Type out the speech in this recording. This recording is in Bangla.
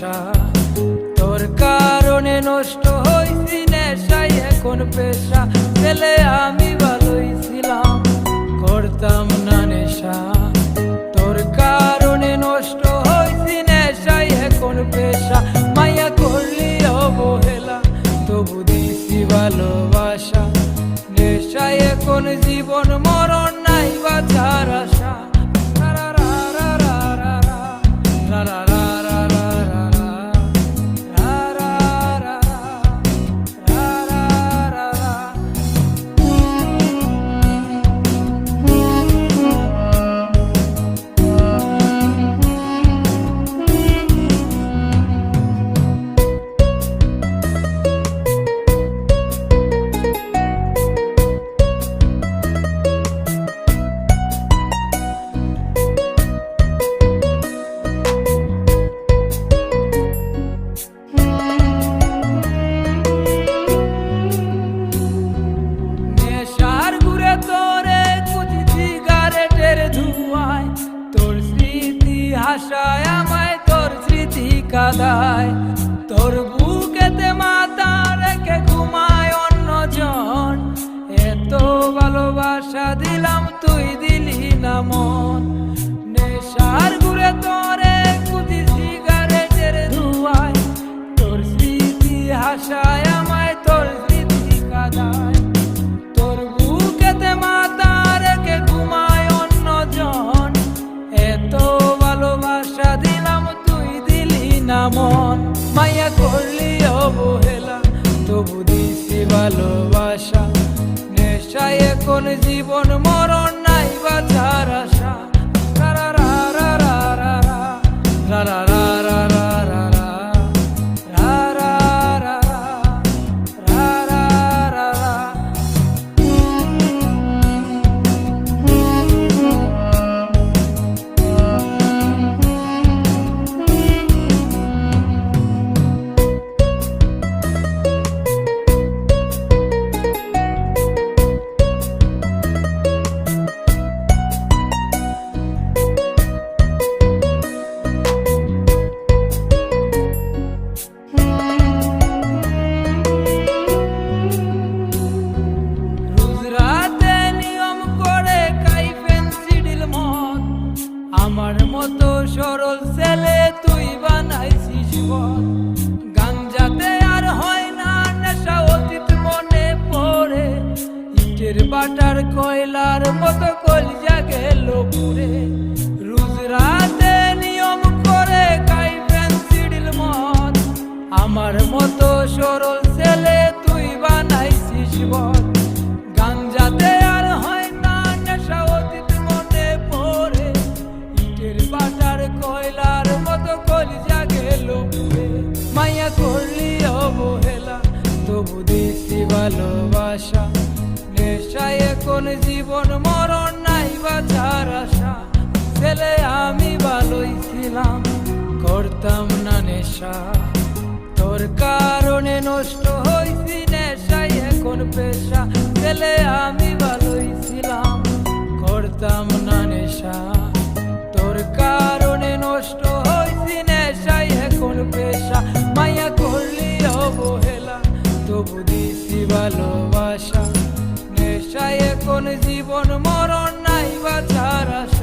নেশা, তোর কারণে নষ্ট হইছি নেশাই এখন পেশা। ছেলে আমি ভালোই ছিলাম, করতাম না নেশা, তোর কারণে নষ্ট হইছি নেশাই এখন পেশা। মায়া করলি অবহেলা, তবু দিছি ভালোবাসা, নেশাই এখন জীবন মরণ নাই বাঁচার আশা। আশায় আমায় তোর স্মৃতি কাঁদায়, তোর বুকেতে মাথা রেখে ঘুমায় অন্যজন। এত ভালোবাসা দিলাম তুই দিলি না মন, নেশার ঘুরে তোরে কুচি সিগারেটের ধোঁয়ায়, তোর স্মৃতি আশায় আমায় তোর স্মৃতি কাঁদায়, তোর বুকেতে মাথা রেখে ঘুমায় অন্যজন। এত ভালোবাসা দিলাম তুই দিলি না মন, মায়া করলি অবহেলা, তবু দিছি ভালোবাসা, নেশায় এখন জীবন মরণ নাই বাঁচার আশা। রা রা রা রা রা রা রা রা রা রা রা রা আমার মতো সরল ছেলে তুই বানাইছিস জীবন, গাঞ্জাতে আর হয় না নেশা অতীত মনে পড়ে, ইটের বাটার কয়লার মতো কলিজা গেল পুড়ে। রোজ রাতে নিয়ম করে খাই পেন্সিডিল মদ, আমার মতো সরল ছেলে তুই বানাইছিস জীবন, গাঞ্জাতে আর হয় না নেশা অতীত মনে পড়ে, বাটার কয়লার মতো কলিজা গেল পুড়ে। মায়া করলি অবহেলা, তবু দিছি ভালোবাসা, নেশায় এখন জীবন মরণ নাই বাঁচার আশা। ছেলে আমি ভালোই ছিলাম, করতাম না নেশা, তোর কারণে নষ্ট হইছি নেশাই এখন পেশা। ছেলে আমি ভালোই ছিলাম, করতাম না নেশা, তোর কারণে নষ্ট হইছি নেশাই এখন পেশা। মায়া করলি অবহেলা, তবু দিছি ভালোবাসা, নেশাই এখন জীবন মরণ নাই বাঁচার আশা।